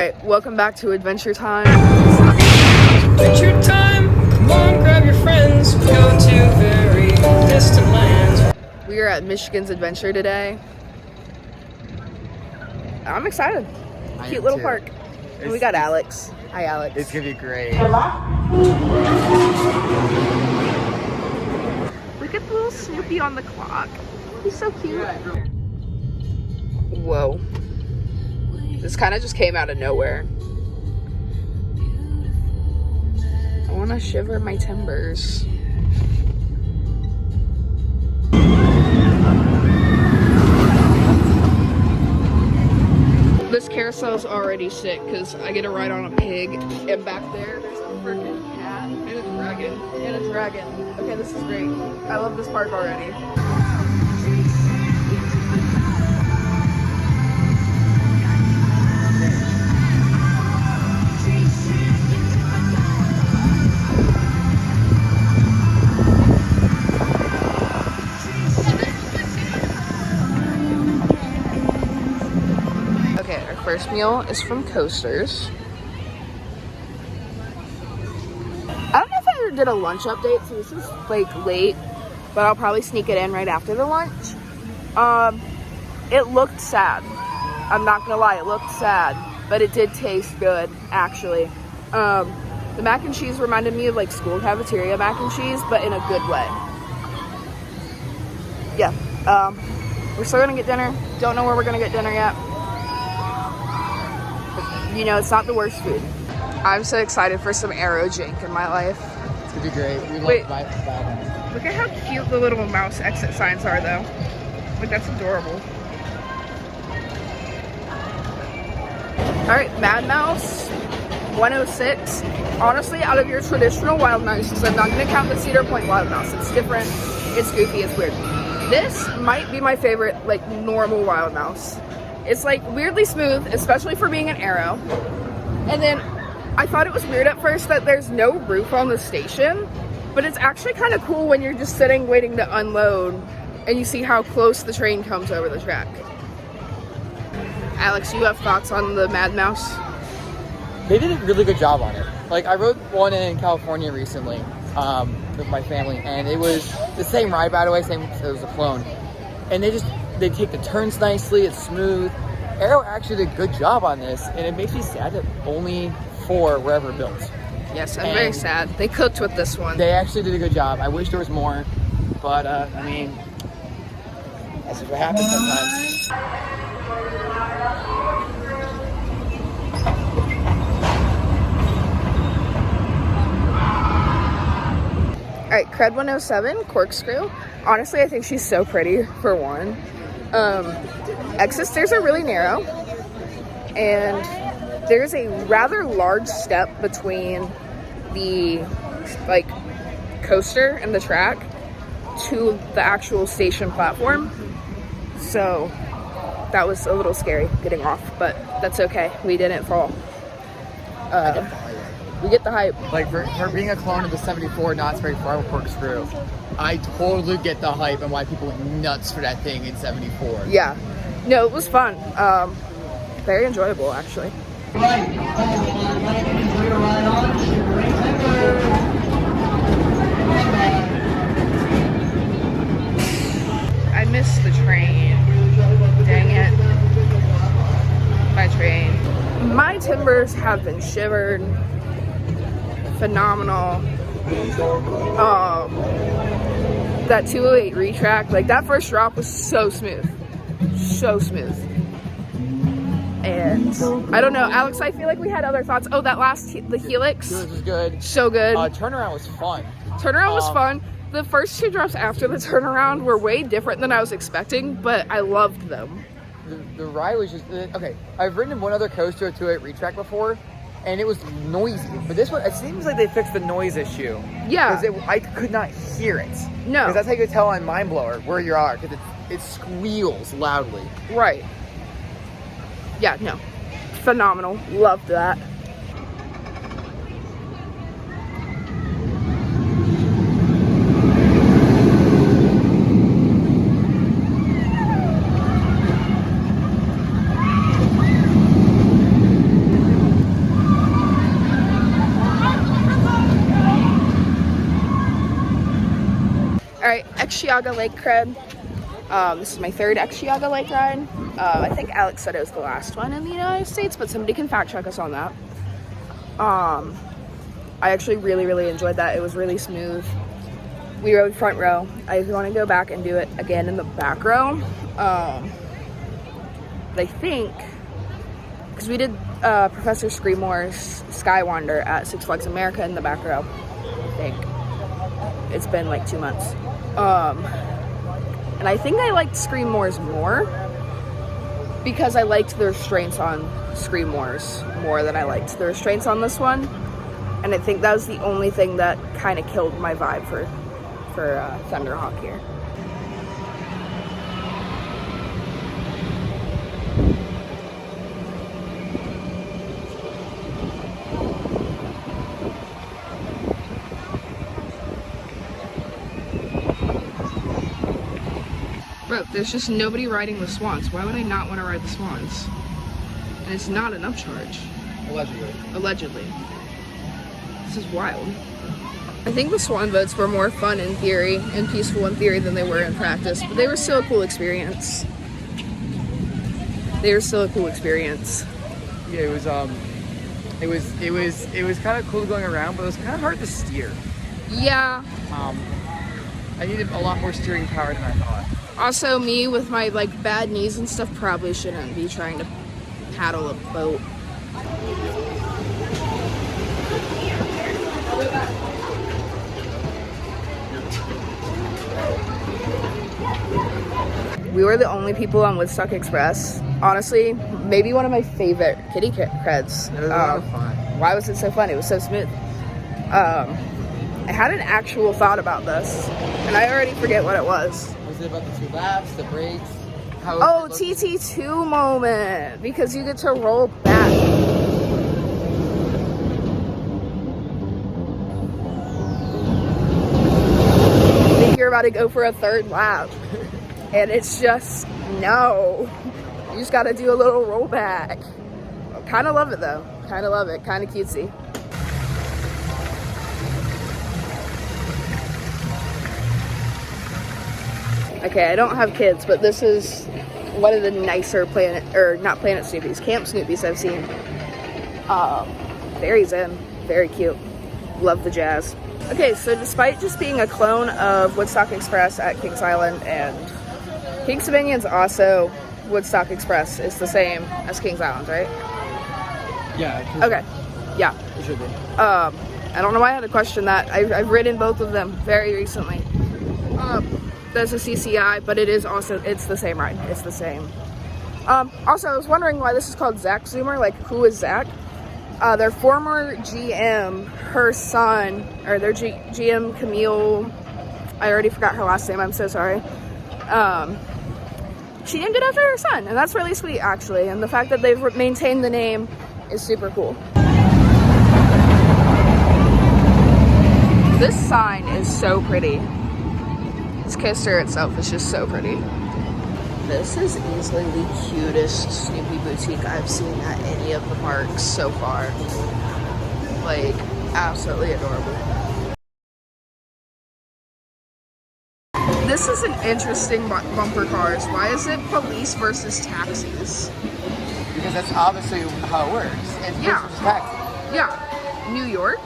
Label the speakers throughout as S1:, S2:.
S1: Alright, welcome back to Adventure Time.
S2: Adventure time! Come on, grab your friends. We go to very distant lands.
S1: We are at Michigan's Adventure today. I'm excited. Cute little park. And we got Alex. Hi, Alex.
S3: It's gonna be great.
S1: Look at the little Snoopy on the clock. He's so cute. Whoa. This kind of just came out of nowhere. I want to shiver my timbers. This carousel's already sick because I get to ride on a pig, and back there's a freaking cat and a dragon. And a dragon. Okay, this is great. I love this park already. Okay, our first meal is from Coasters. I don't know if I ever did a lunch update, so this is like late, but I'll probably sneak it in right after the lunch. It looked sad. I'm not gonna lie, it looked sad, but it did taste good, actually. The mac and cheese reminded me of like school cafeteria mac and cheese, but in a good way. Yeah, we're still gonna get dinner. Don't know where we're gonna get dinner yet. You know, it's not the worst food. I'm so excited for some Aero Jink in my life.
S3: It's gonna be great. We
S1: Wait.
S3: love Biden.
S1: Look at how cute the little mouse exit signs are, though. Like, that's adorable. All right, Mad Mouse 106. Honestly, out of your traditional wild mouses, I'm not gonna count the Cedar Point wild mouse. It's different, it's goofy, it's weird. This might be my favorite, like, normal wild mouse. It's like weirdly smooth, especially for being an Aero. And then I thought it was weird at first that there's no roof on the station, but it's actually kind of cool when you're just sitting waiting to unload and you see how close the train comes over the track. Alex, you have thoughts on the Mad Mouse?
S3: They did a really good job on it. Like, I rode one in California recently with my family, and it was the same ride, by the way, same, it was a clone. And they take the turns nicely, it's smooth. Aero actually did a good job on this, and it makes me sad that only 4 were ever built.
S1: Yes, I'm very sad. They cooked with this one.
S3: They actually did a good job. I wish there was more, but I mean, that's what happens sometimes.
S1: All right, Cred 107, Corkscrew. Honestly, I think she's so pretty, for one. Exit stairs are really narrow, and there's a rather large step between the, like, coaster and the track to the actual station platform. So that was a little scary getting off, but that's okay. We didn't fall. We get the hype.
S3: Like, for being a clone of the 74 Knott's Berry Farm Corkscrew, I totally get the hype and why people went nuts for that thing in 74.
S1: Yeah. No, it was fun. Very enjoyable, actually. I missed the train. Dang it. My train. My timbers have been shivered. Phenomenal. That 208 retrack, like, that first drop was so smooth. So smooth. And I don't know, Alex, I feel like we had other thoughts. Oh, that last, the Helix.
S3: This was good.
S1: So good.
S3: Turnaround was fun.
S1: Turnaround was fun. The first 2 drops after the turnaround were way different than I was expecting, but I loved them.
S3: The ride was just, okay, I've ridden in one other coaster, a 208 retrack before, and it was noisy. But this one, it seems like they fixed the noise issue.
S1: Yeah.
S3: Because I could not hear it.
S1: No.
S3: Because that's how you could tell on Mind Blower where you are, because it squeals loudly.
S1: Right. Yeah, no. Phenomenal. Loved that. ex-Geauga Lake cred. This is my third ex-Geauga Lake ride. I think Alex said it was the last one in the United States, but somebody can fact check us on that. I actually really enjoyed that. It was really smooth. We rode front row. I want to go back and do it again in the back row. I think, because we did Professor Screamore's Skywander at Six Flags America in the back row. I think. It's been like 2 months. And I think I liked Scream Wars more because I liked the restraints on Scream Wars more than I liked the restraints on this one. And I think that was the only thing that kind of killed my vibe for Thunderhawk here. Bro, there's just nobody riding the Swans. Why would I not want to ride the Swans? And it's not an upcharge. Allegedly. This is wild. I think the Swan boats were more fun in theory and peaceful in theory than they were in practice, but they were still a cool experience. Yeah,
S3: it was kind of cool going around, but it was kind of hard to steer.
S1: Yeah.
S3: I needed a lot more steering power than I thought.
S1: Also, me with my like bad knees and stuff probably shouldn't be trying to paddle a boat. We were the only people on Woodstock Express. Honestly, maybe one of my favorite kitty creds.
S3: It was a lot of fun.
S1: Why was it so fun? It was so smooth. I had an actual thought about this, and I already forget what it was.
S3: Was it about the 2 laps, the brakes?
S1: Oh, TT2 moment, because you get to roll back. I think you're about to go for a 3rd lap, and it's just, no. You just got to do a little rollback. Kind of love it, though. Kind of love it. Kind of cutesy. Okay, I don't have kids, but this is one of the nicer Planet Snoopies, Camp Snoopies I've seen. Very zen, very cute. Love the jazz. Okay, so despite just being a clone of Woodstock Express at Kings Island, and Kings Dominion's also Woodstock Express, is the same as Kings Island, right?
S3: Yeah.
S1: Okay, yeah.
S3: It should be.
S1: I don't know why I had to question that. I've ridden both of them very recently. There's a CCI, but it's the same ride. It's the same. Also, I was wondering why this is called Zach Zoomer. Like, who is Zach? Their former GM, her son, or their GM, Camille, I already forgot her last name, I'm so sorry. She named it after her son, and that's really sweet, actually. And the fact that they've maintained the name is super cool. This sign is so pretty. This coaster itself is just so pretty. This is easily the cutest Snoopy boutique I've seen at any of the parks so far. Like, absolutely adorable. This is an interesting bumper cars. Why is it police versus taxis?
S3: Because that's obviously how it works. It's
S1: Yeah.
S3: taxi.
S1: Yeah. New York?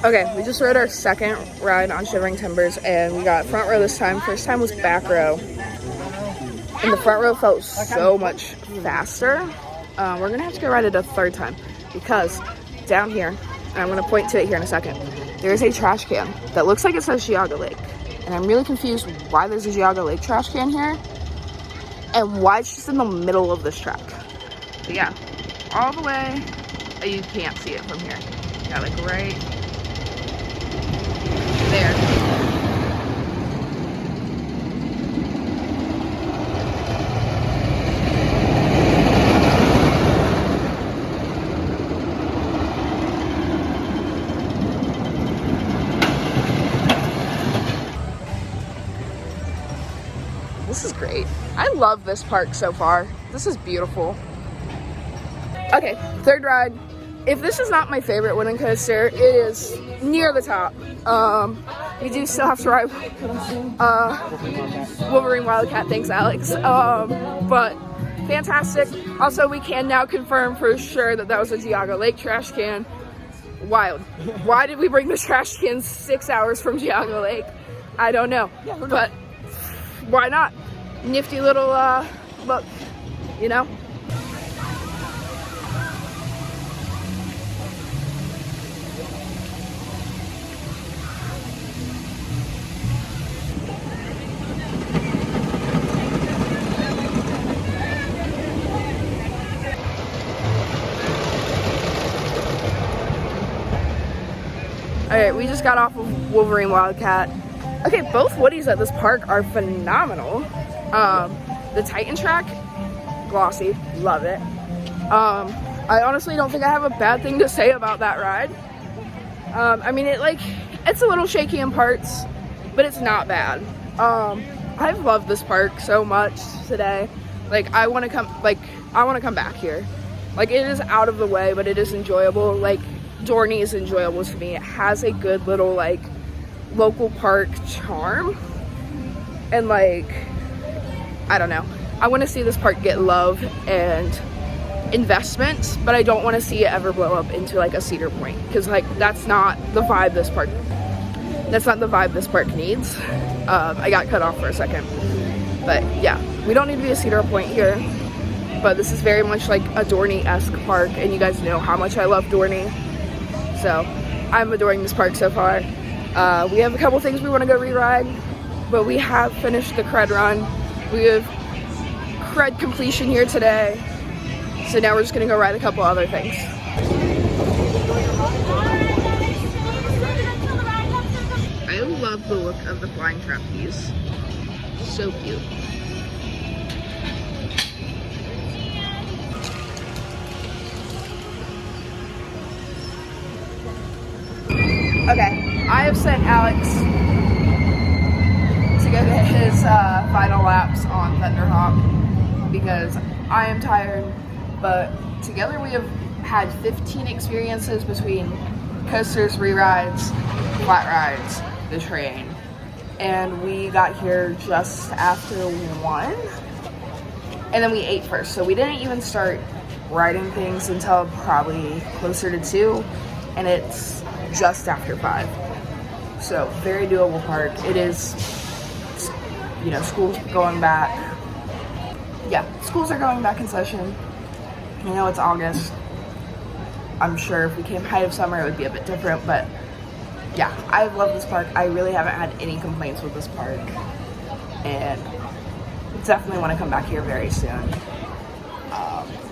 S1: Okay, we just rode our second ride on Shivering Timbers, and we got front row this time. First time was back row. And the front row felt so much faster. We're gonna have to go ride it a 3rd time, because down here, and I'm gonna point to it here in a second, there is a trash can that looks like it says Geauga Lake. And I'm really confused why there's a Geauga Lake trash can here, and why it's just in the middle of this track. But yeah, all the way, you can't see it from here. Yeah, like right there. This is great. I love this park so far. This is beautiful. Okay, 3rd ride if this is not my favorite wooden coaster, it is near the top. We do still have to ride Wolverine Wildcat, thanks Alex. But fantastic. Also, we can now confirm for sure that that was a Geauga Lake trash can. Wild. Why did we bring the trash can 6 hours from Geauga Lake? I don't know. But why not? Nifty little look, you know? Alright, we just got off of Wolverine Wildcat. Okay, both Woodies at this park are phenomenal. The Titan track, glossy, love it. I honestly don't think I have a bad thing to say about that ride. I mean, it's a little shaky in parts, but it's not bad. I've loved this park so much today. Like, I want to come back here. Like, it is out of the way, but it is enjoyable. Like, Dorney is enjoyable to me. It has a good little, like, local park charm. And, like, I don't know. I want to see this park get love and investment, but I don't want to see it ever blow up into, like, a Cedar Point. Because, like, that's not the vibe this park needs. I got cut off for a second. But, yeah. We don't need to be a Cedar Point here. But this is very much like a Dorney-esque park. And you guys know how much I love Dorney. So, I'm adoring this park so far. We have a couple things we want to go re-ride, but we have finished the cred run. We have cred completion here today. So now we're just going to go ride a couple other things. I love the look of the flying trapeze. So cute. Okay, I have sent Alex to go get his final laps on Thunderhawk because I am tired, but together we have had 15 experiences between coasters, re-rides, flat rides, the train, and we got here just after 1, and then we ate first, so we didn't even start riding things until probably closer to 2, and it's just after 5. So very doable park. It is, you know, school's going back. Yeah, schools are going back in session. You know, it's August. I'm sure if we came height of summer it would be a bit different, but yeah, I love this park. I really haven't had any complaints with this park, and definitely want to come back here very soon.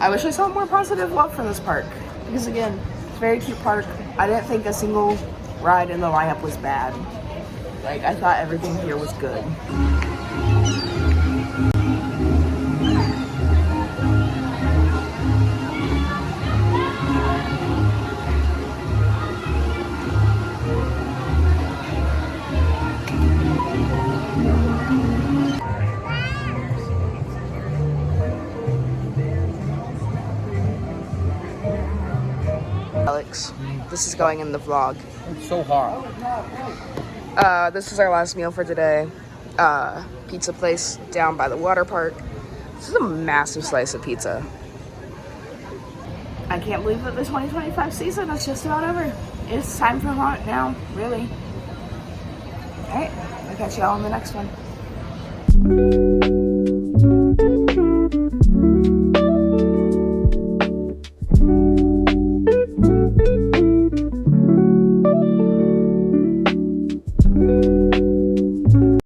S1: I wish I saw more positive love for this park because, again, it's a very cute park. I didn't think a single ride in the lineup was bad. Like, I thought everything here was good. Alex, this is going in the vlog.
S3: It's so hard.
S1: This is our last meal for today. Pizza place down by the water park. This is a massive slice of pizza. I can't believe that the 2025 season is just about over. It's time for haunt now, really. Alright, I'll catch y'all in the next one.